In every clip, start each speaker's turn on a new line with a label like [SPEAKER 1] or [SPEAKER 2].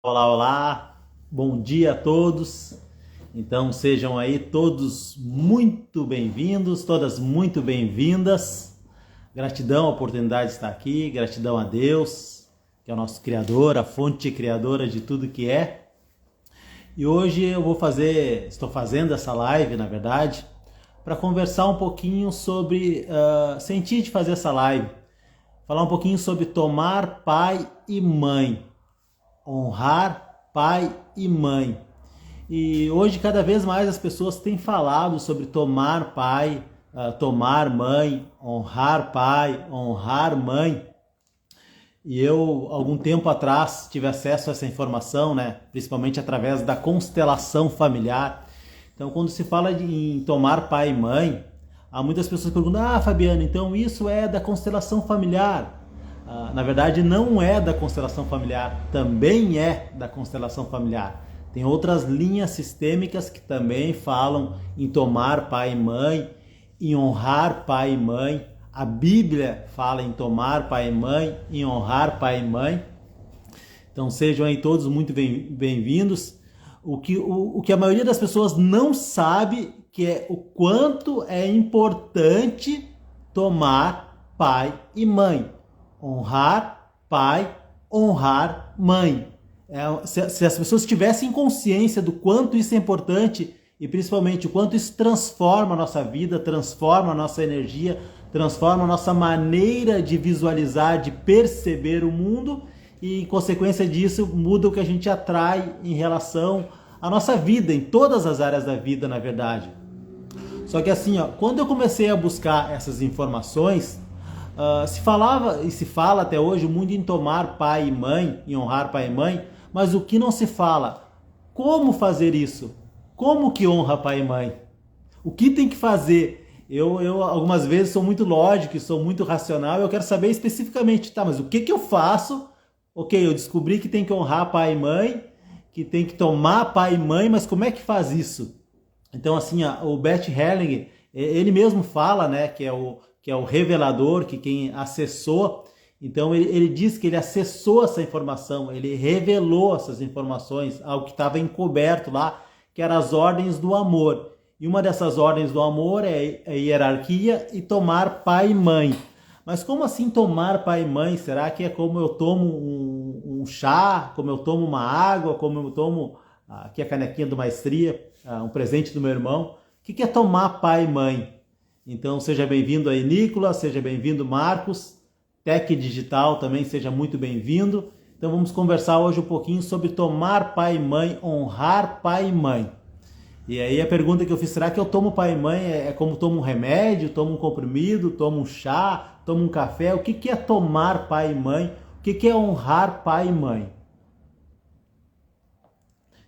[SPEAKER 1] Olá, olá, bom dia a todos. Então sejam aí todos muito bem-vindos, todas muito bem-vindas. Gratidão a oportunidade de estar aqui, gratidão a Deus, que é o nosso Criador, a fonte criadora de tudo que é. E hoje estou fazendo essa live, na verdade, para conversar um pouquinho sobre, senti de fazer essa live, falar um pouquinho sobre tomar pai e mãe. Honrar pai e mãe. E hoje cada vez mais as pessoas têm falado sobre tomar pai, tomar mãe, honrar pai, honrar mãe. E eu, algum tempo atrás, tive acesso a essa informação, né? Principalmente através da constelação familiar. Então, quando se fala em tomar pai e mãe, há muitas pessoas que perguntam: Fabiano, então isso é da constelação familiar? Na verdade, não é da constelação familiar, também é da constelação familiar. Tem outras linhas sistêmicas que também falam em tomar pai e mãe, em honrar pai e mãe. A Bíblia fala em tomar pai e mãe, em honrar pai e mãe. Então sejam aí todos muito bem-vindos. O que a maioria das pessoas não sabe que é o quanto é importante tomar pai e mãe. Honrar pai, honrar mãe. Se as pessoas tivessem consciência do quanto isso é importante e principalmente o quanto isso transforma a nossa vida, transforma a nossa energia, transforma a nossa maneira de visualizar, de perceber o mundo e, em consequência disso, muda o que a gente atrai em relação à nossa vida, em todas as áreas da vida, na verdade. Só que assim, quando eu comecei a buscar essas informações, se falava e se fala até hoje muito em tomar pai e mãe, em honrar pai e mãe, mas o que não se fala? Como fazer isso? Como que honra pai e mãe? O que tem que fazer? Eu algumas vezes sou muito lógico, sou muito racional, eu quero saber especificamente, tá, mas o que eu faço? Ok, eu descobri que tem que honrar pai e mãe, que tem que tomar pai e mãe, mas como é que faz isso? Então assim, o Bert Hellinger, ele mesmo fala, né, que é o revelador, que quem acessou, então ele diz que ele acessou essa informação, ele revelou essas informações, algo que estava encoberto lá, que eram as ordens do amor. E uma dessas ordens do amor é a hierarquia e tomar pai e mãe. Mas como assim tomar pai e mãe? Será que é como eu tomo um chá, como eu tomo uma água, como eu tomo aqui a canequinha do Maestria, um presente do meu irmão? O que é tomar pai e mãe? Então seja bem-vindo aí, Nicolas, seja bem-vindo, Marcos, Tech Digital também seja muito bem-vindo. Então vamos conversar hoje um pouquinho sobre tomar pai e mãe, honrar pai e mãe. E aí a pergunta que eu fiz, será que eu tomo pai e mãe é como tomo um remédio, tomo um comprimido, tomo um chá, tomo um café? O que é tomar pai e mãe? O que é honrar pai e mãe?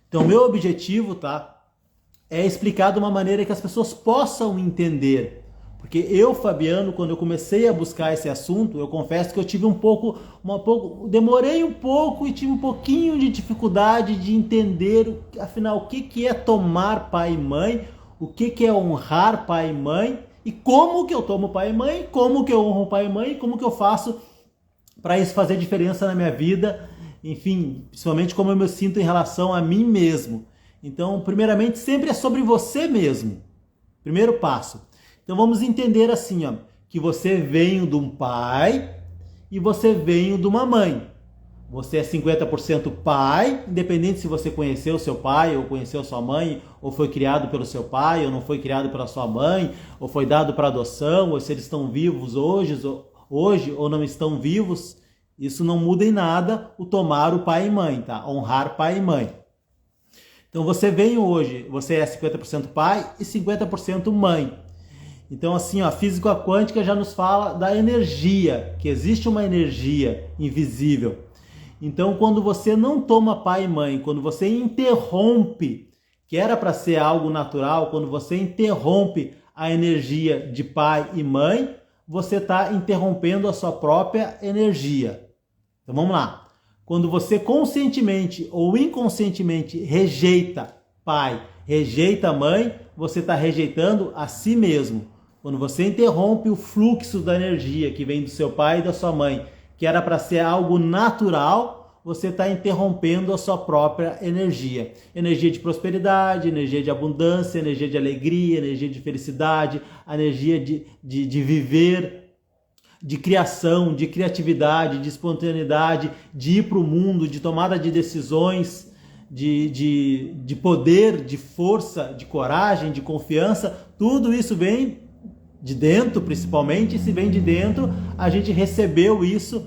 [SPEAKER 1] Então meu objetivo, tá, é explicar de uma maneira que as pessoas possam entender. Porque eu, Fabiano, quando eu comecei a buscar esse assunto, eu confesso que eu tive demorei um pouco e tive um pouquinho de dificuldade de entender, afinal, o que é tomar pai e mãe, o que é honrar pai e mãe, e como que eu tomo pai e mãe, como que eu honro pai e mãe, como que eu faço para isso fazer diferença na minha vida, enfim, principalmente como eu me sinto em relação a mim mesmo. Então, primeiramente, sempre é sobre você mesmo. Primeiro passo. Então vamos entender assim, que você veio de um pai e você veio de uma mãe. Você é 50% pai, independente se você conheceu seu pai ou conheceu sua mãe, ou foi criado pelo seu pai, ou não foi criado pela sua mãe, ou foi dado para adoção, ou se eles estão vivos hoje ou não estão vivos. Isso não muda em nada o tomar o pai e mãe, tá? Honrar pai e mãe. Então você veio hoje, você é 50% pai e 50% mãe. Então assim, a física quântica já nos fala da energia, que existe uma energia invisível. Então quando você não toma pai e mãe, quando você interrompe, que era para ser algo natural, quando você interrompe a energia de pai e mãe, você está interrompendo a sua própria energia. Então vamos lá. Quando você conscientemente ou inconscientemente rejeita pai, rejeita mãe, você está rejeitando a si mesmo. Quando você interrompe o fluxo da energia que vem do seu pai e da sua mãe, que era para ser algo natural, você está interrompendo a sua própria energia. Energia de prosperidade, energia de abundância, energia de alegria, energia de felicidade, a energia de viver, de criação, de criatividade, de espontaneidade, de ir para o mundo, de tomada de decisões, de poder, de força, de coragem, de confiança. Tudo isso vem de dentro, principalmente, e se vem de dentro, a gente recebeu isso,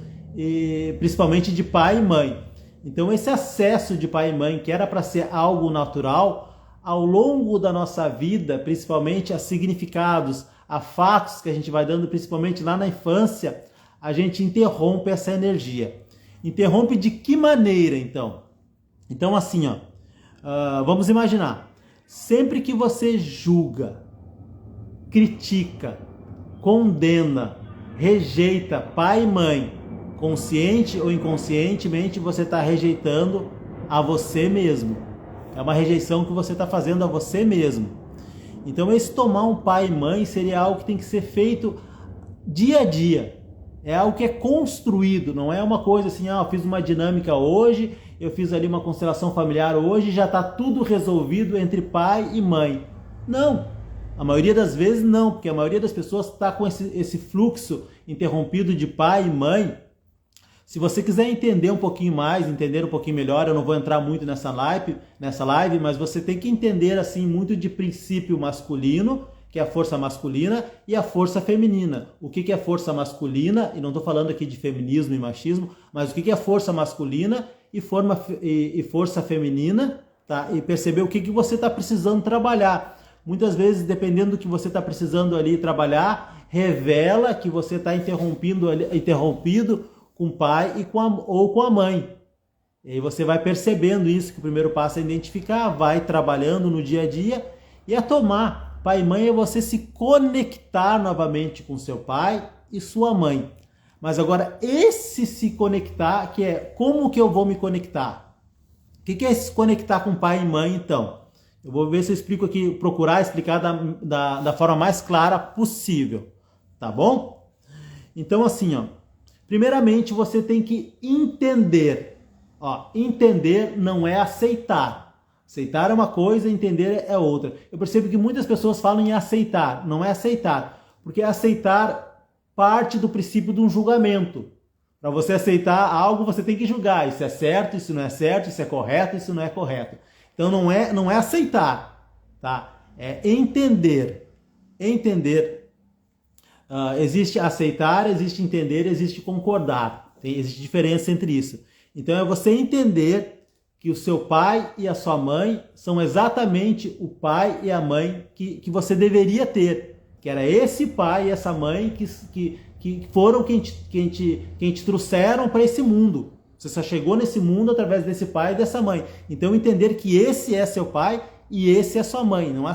[SPEAKER 1] principalmente de pai e mãe. Então esse acesso de pai e mãe, que era para ser algo natural, ao longo da nossa vida, principalmente a significados, a fatos que a gente vai dando, principalmente lá na infância, a gente interrompe essa energia. Interrompe de que maneira, então? Então assim, vamos imaginar, sempre que você julga, critica, condena, rejeita pai e mãe, consciente ou inconscientemente, você está rejeitando a você mesmo. É uma rejeição que você está fazendo a você mesmo. Então esse tomar um pai e mãe seria algo que tem que ser feito dia a dia. É algo que é construído, não é uma coisa assim, eu fiz uma dinâmica hoje, eu fiz ali uma constelação familiar hoje, já está tudo resolvido entre pai e mãe. Não, a maioria das vezes não, porque a maioria das pessoas está com esse fluxo interrompido de pai e mãe. Se você quiser entender um pouquinho mais, entender um pouquinho melhor, eu não vou entrar muito nessa live, mas você tem que entender assim muito de princípio masculino, que é a força masculina, e a força feminina. O que é força masculina? E não estou falando aqui de feminismo e machismo, mas o que é força masculina e força feminina, tá? E perceber o que você está precisando trabalhar. Muitas vezes, dependendo do que você está precisando ali trabalhar, revela que você está interrompido com o pai ou com a mãe. E aí você vai percebendo isso, que o primeiro passo é identificar, vai trabalhando no dia a dia e a tomar. Pai e mãe é você se conectar novamente com seu pai e sua mãe. Mas agora esse se conectar, que é como que eu vou me conectar? O que é se conectar com pai e mãe então? Eu vou ver se eu explico aqui, procurar explicar da forma mais clara possível, tá bom? Então assim, primeiramente você tem que entender. Entender não é aceitar. Aceitar é uma coisa, entender é outra. Eu percebo que muitas pessoas falam em aceitar, não é aceitar, porque aceitar parte do princípio de um julgamento. Para você aceitar algo, você tem que julgar, isso é certo, isso não é certo, isso é correto, isso não é correto. Então não é aceitar, tá? É entender. Entender. Existe aceitar, existe entender, existe concordar. Existe diferença entre isso. Então é você entender que o seu pai e a sua mãe são exatamente o pai e a mãe que você deveria ter. Que era esse pai e essa mãe que foram quem te trouxeram para esse mundo. Você só chegou nesse mundo através desse pai e dessa mãe. Então entender que esse é seu pai e esse é sua mãe. Não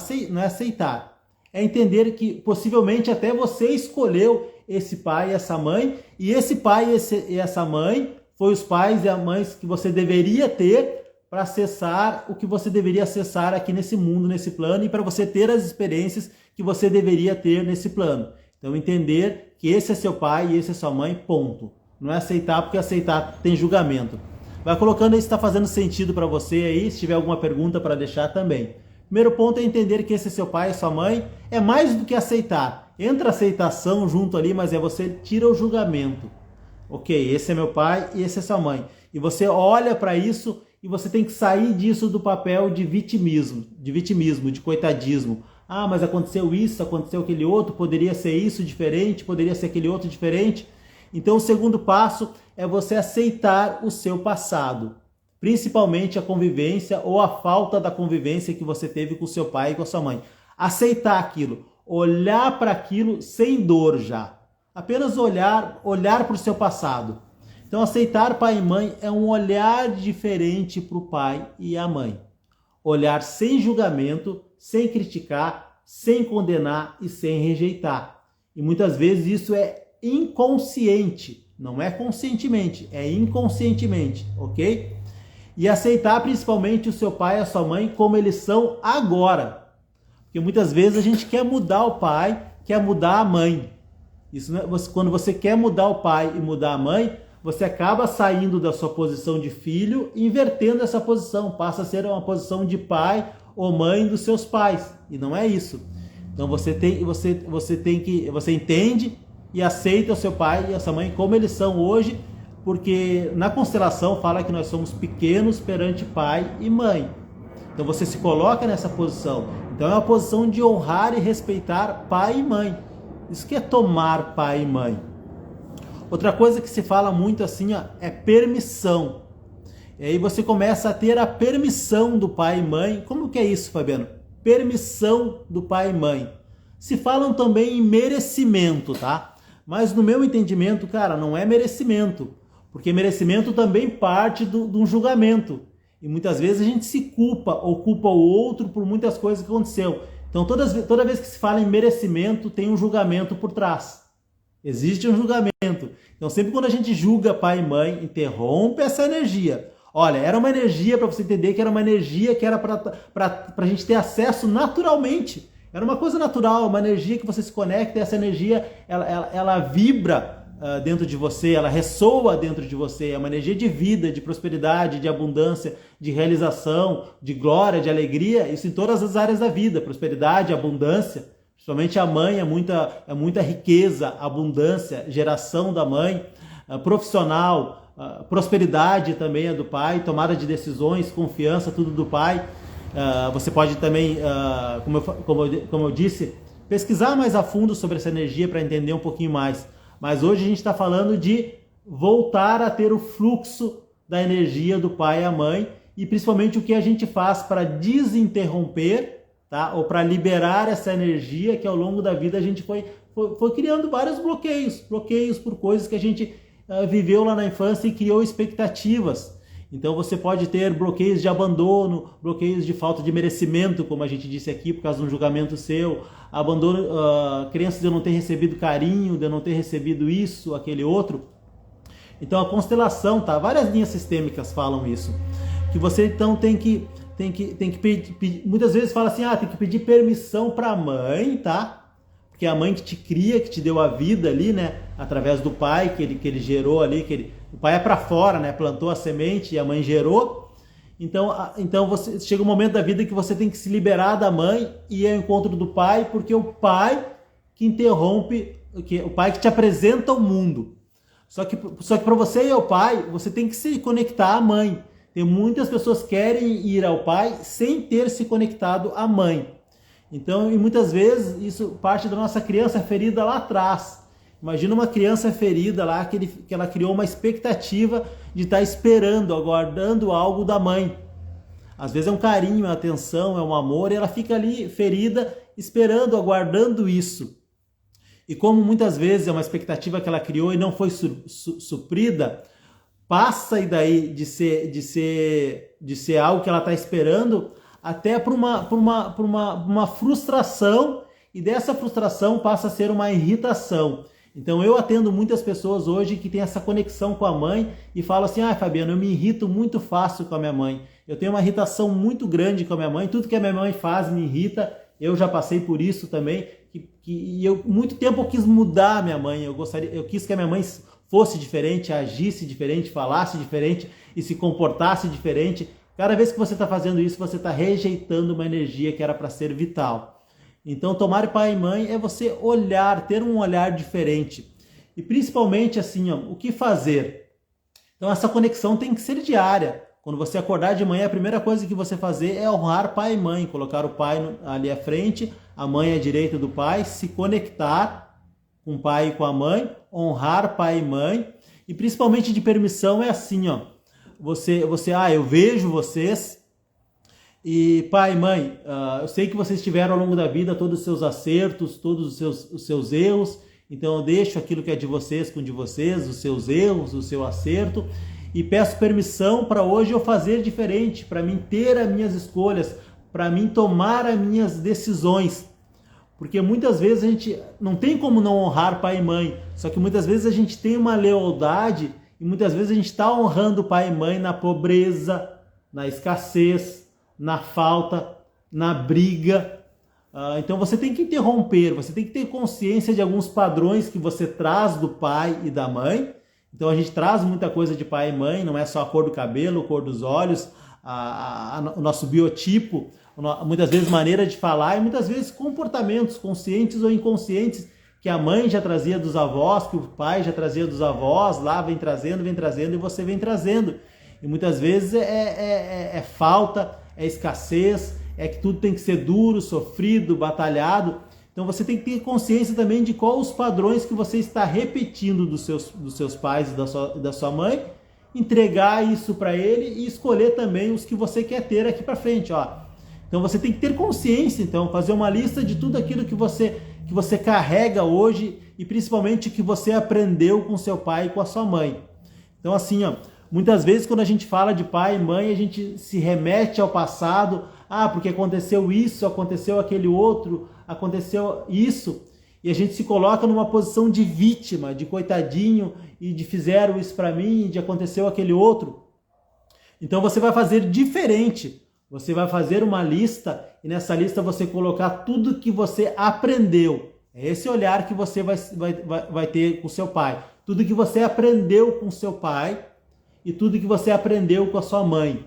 [SPEAKER 1] é aceitar. É entender que possivelmente até você escolheu esse pai e essa mãe. E esse pai e essa mãe foi os pais e as mães que você deveria ter para acessar o que você deveria acessar aqui nesse mundo, nesse plano, e para você ter as experiências que você deveria ter nesse plano. Então entender que esse é seu pai e esse é sua mãe, ponto. Não é aceitar, porque aceitar tem julgamento. Vai colocando aí se está fazendo sentido para você aí, se tiver alguma pergunta para deixar também. Primeiro ponto é entender que esse é seu pai e sua mãe, é mais do que aceitar. Entra a aceitação junto ali, mas você tira o julgamento. Ok, esse é meu pai e esse é sua mãe. E você olha para isso e você tem que sair disso do papel de vitimismo, de coitadismo. Ah, mas aconteceu isso, aconteceu aquele outro, poderia ser isso diferente, poderia ser aquele outro diferente. Então o segundo passo é você aceitar o seu passado, principalmente a convivência ou a falta da convivência que você teve com o seu pai e com a sua mãe. Aceitar aquilo, olhar para aquilo sem dor já. Apenas olhar para o seu passado. Então aceitar pai e mãe é um olhar diferente para o pai e a mãe. Olhar sem julgamento, sem criticar, sem condenar e sem rejeitar. E muitas vezes isso é inconsciente, não é conscientemente, é inconscientemente, ok? E aceitar principalmente o seu pai e a sua mãe como eles são agora. Porque muitas vezes a gente quer mudar o pai, quer mudar a mãe. Isso, né? Quando você quer mudar o pai e mudar a mãe, você acaba saindo da sua posição de filho e invertendo essa posição, passa a ser uma posição de pai ou mãe dos seus pais, e não é isso. Então você entende e aceita o seu pai e a sua mãe como eles são hoje, porque na constelação fala que nós somos pequenos perante pai e mãe. Então você se coloca nessa posição. Então é uma posição de honrar e respeitar pai e mãe. Isso que é tomar pai e mãe. Outra coisa que se fala muito assim, ó, é permissão. E aí você começa a ter a permissão do pai e mãe. Como que é isso, Fabiano? Permissão do pai e mãe. Se falam também em merecimento, tá? Mas no meu entendimento, cara, não é merecimento. Porque merecimento também parte de um julgamento. E muitas vezes a gente se culpa ou culpa o outro por muitas coisas que aconteceu. Então toda vez que se fala em merecimento, tem um julgamento por trás. Existe um julgamento. Então sempre quando a gente julga pai e mãe, interrompe essa energia. Olha, era uma energia, para você entender, que era uma energia que era para a gente ter acesso naturalmente. Era uma coisa natural, uma energia que você se conecta e essa energia ela vibra dentro de você, ela ressoa dentro de você. É uma energia de vida, de prosperidade, de abundância, de realização, de glória, de alegria. Isso em todas as áreas da vida. Prosperidade, abundância. Principalmente a mãe é muita riqueza, abundância, geração da mãe. Profissional, prosperidade também é do pai. Tomada de decisões, confiança, tudo do pai. Você pode também, como eu disse, pesquisar mais a fundo sobre essa energia para entender um pouquinho mais. Mas hoje a gente está falando de voltar a ter o fluxo da energia do pai e a mãe e principalmente o que a gente faz para desinterromper, tá? Ou para liberar essa energia que ao longo da vida a gente foi criando vários bloqueios por coisas que a gente viveu lá na infância e criou expectativas. Então você pode ter bloqueios de abandono, bloqueios de falta de merecimento, como a gente disse aqui, por causa de um julgamento seu, abandono, crenças de eu não ter recebido carinho, de eu não ter recebido isso, aquele outro. Então a constelação, tá? Várias linhas sistêmicas falam isso. Que você então tem que pedir, muitas vezes fala assim, tem que pedir permissão para a mãe, tá? Porque é a mãe que te cria, que te deu a vida ali, né? Através do pai que ele gerou ali, o pai é para fora, né? Plantou a semente e a mãe gerou. Então você chega um momento da vida que você tem que se liberar da mãe e ir ao encontro do pai, porque o pai que interrompe, o pai que te apresenta o mundo. Só que para você ir ao pai, você tem que se conectar à mãe. Tem muitas pessoas que querem ir ao pai sem ter se conectado à mãe. Então, e muitas vezes isso parte da nossa criança ferida lá atrás. Imagina uma criança ferida lá que ela criou uma expectativa de estar esperando, aguardando algo da mãe. Às vezes é um carinho, é uma atenção, é um amor, e ela fica ali ferida, esperando, aguardando isso. E como muitas vezes é uma expectativa que ela criou e não foi suprida, passa e daí de ser algo que ela está esperando até para uma frustração, e dessa frustração passa a ser uma irritação. Então eu atendo muitas pessoas hoje que têm essa conexão com a mãe e falam assim, Fabiano, eu me irrito muito fácil com a minha mãe. Eu tenho uma irritação muito grande com a minha mãe, tudo que a minha mãe faz me irrita, eu já passei por isso também, e eu muito tempo eu quis mudar a minha mãe, eu quis que a minha mãe fosse diferente, agisse diferente, falasse diferente e se comportasse diferente. Cada vez que você está fazendo isso, você está rejeitando uma energia que era para ser vital. Então, tomar pai e mãe é você olhar, ter um olhar diferente. E principalmente assim, o que fazer? Então, essa conexão tem que ser diária. Quando você acordar de manhã, a primeira coisa que você fazer é honrar pai e mãe. Colocar o pai ali à frente, a mãe à direita do pai, se conectar com o pai e com a mãe, honrar pai e mãe. E principalmente de permissão é assim, eu vejo vocês. E pai e mãe, eu sei que vocês tiveram ao longo da vida todos os seus acertos, todos os seus erros, então eu deixo aquilo que é de vocês com o de vocês, os seus erros, o seu acerto, e peço permissão para hoje eu fazer diferente, para mim ter as minhas escolhas, para mim tomar as minhas decisões. Porque muitas vezes a gente não tem como não honrar pai e mãe, só que muitas vezes a gente tem uma lealdade e muitas vezes a gente está honrando pai e mãe na pobreza, na escassez, na falta, na briga. Então você tem que interromper, você tem que ter consciência de alguns padrões que você traz do pai e da mãe Então a gente traz muita coisa de pai e mãe, não é só a cor do cabelo, a cor dos olhos, o nosso biotipo, muitas vezes maneira de falar e muitas vezes comportamentos conscientes ou inconscientes que a mãe já trazia dos avós, que o pai já trazia dos avós, lá vem trazendo e você vem trazendo. E muitas vezes é falta, é escassez, é que tudo tem que ser duro, sofrido, batalhado. Então você tem que ter consciência também de quais os padrões que você está repetindo dos seus pais e da sua mãe, entregar isso para ele e escolher também os que você quer ter aqui para frente, ó. Então você tem que ter consciência, então, fazer uma lista de tudo aquilo que você carrega hoje e principalmente o que você aprendeu com seu pai e com a sua mãe. Então assim, ó, muitas vezes quando a gente fala de pai e mãe, a gente se remete ao passado, porque aconteceu isso, aconteceu aquele outro, aconteceu isso, e a gente se coloca numa posição de vítima, de coitadinho, e de fizeram isso para mim, de aconteceu aquele outro. Então você vai fazer diferente, você vai fazer uma lista, e nessa lista você colocar tudo que você aprendeu. É esse olhar que você vai ter com seu pai. Tudo que você aprendeu com seu pai, e tudo que você aprendeu com a sua mãe.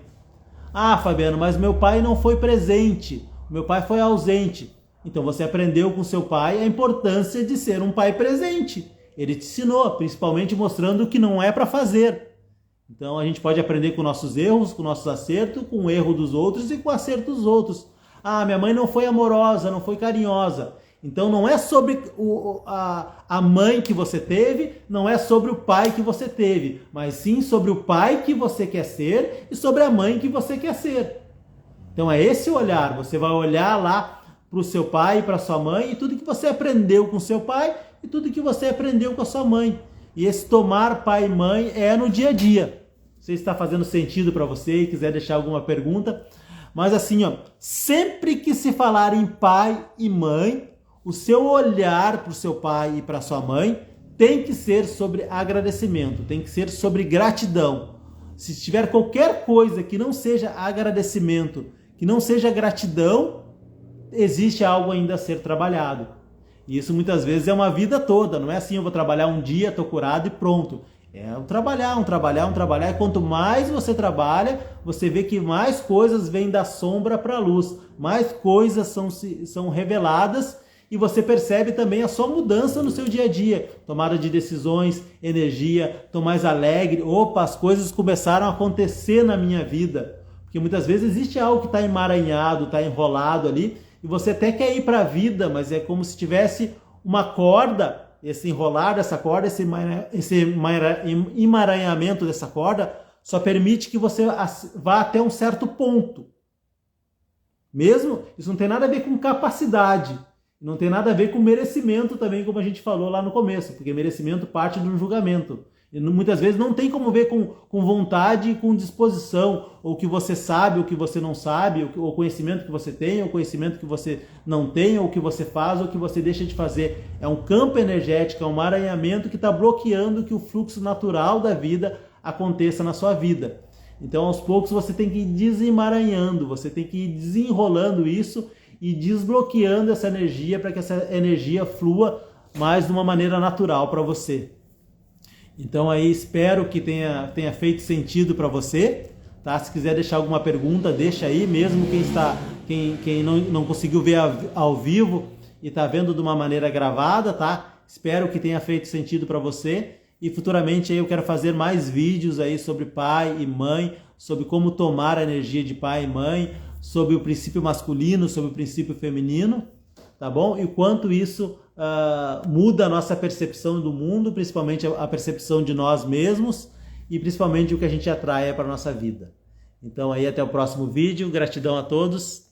[SPEAKER 1] Fabiano, mas meu pai não foi presente, meu pai foi ausente. Então você aprendeu com seu pai a importância de ser um pai presente. Ele te ensinou, principalmente mostrando o que não é para fazer. Então a gente pode aprender com nossos erros, com nossos acertos, com o erro dos outros e com o acerto dos outros. Minha mãe não foi amorosa, não foi carinhosa. Então não é sobre a mãe que você teve, não é sobre o pai que você teve, mas sim sobre o pai que você quer ser e sobre a mãe que você quer ser. Então é esse olhar, você vai olhar lá para o seu pai e para sua mãe e tudo que você aprendeu com seu pai e tudo que você aprendeu com a sua mãe. E esse tomar pai e mãe é no dia a dia. Não sei se está fazendo sentido para você e quiser deixar alguma pergunta. Mas assim, ó, sempre que se falar em pai e mãe, o seu olhar para o seu pai e para sua mãe tem que ser sobre agradecimento, tem que ser sobre gratidão. Se tiver qualquer coisa que não seja agradecimento, que não seja gratidão, existe algo ainda a ser trabalhado. E isso muitas vezes é uma vida toda, não é assim, eu vou trabalhar um dia, estou curado e pronto. É um trabalhar. E quanto mais você trabalha, você vê que mais coisas vêm da sombra para a luz, mais coisas são reveladas e você percebe também a sua mudança no seu dia a dia. Tomada de decisões, energia, estou mais alegre, as coisas começaram a acontecer na minha vida. Porque muitas vezes existe algo que está emaranhado, está enrolado ali, e você até quer ir para a vida, mas é como se tivesse uma corda, esse enrolar dessa corda, esse emaranhamento dessa corda, só permite que você vá até um certo ponto. Mesmo, isso não tem nada a ver com capacidade, não tem nada a ver com merecimento também, como a gente falou lá no começo, porque merecimento parte do julgamento. E muitas vezes não tem como ver com vontade e com disposição, ou o que você sabe, ou o que você não sabe, ou o conhecimento que você tem, ou o conhecimento que você não tem, ou o que você faz, ou o que você deixa de fazer. É um campo energético, é um emaranhamento que está bloqueando que o fluxo natural da vida aconteça na sua vida. Então, aos poucos, você tem que ir desemaranhando, você tem que ir desenrolando isso e desbloqueando essa energia para que essa energia flua mais de uma maneira natural para você. Então aí espero que tenha feito sentido para você, tá? Se quiser deixar alguma pergunta, deixa aí, mesmo quem não conseguiu ver ao vivo e está vendo de uma maneira gravada, tá? Espero que tenha feito sentido para você e futuramente aí eu quero fazer mais vídeos aí sobre pai e mãe, sobre como tomar a energia de pai e mãe, sobre o princípio masculino, sobre o princípio feminino, tá bom? E o quanto isso muda a nossa percepção do mundo, principalmente a percepção de nós mesmos e principalmente o que a gente atrai para a nossa vida. Então aí até o próximo vídeo, gratidão a todos.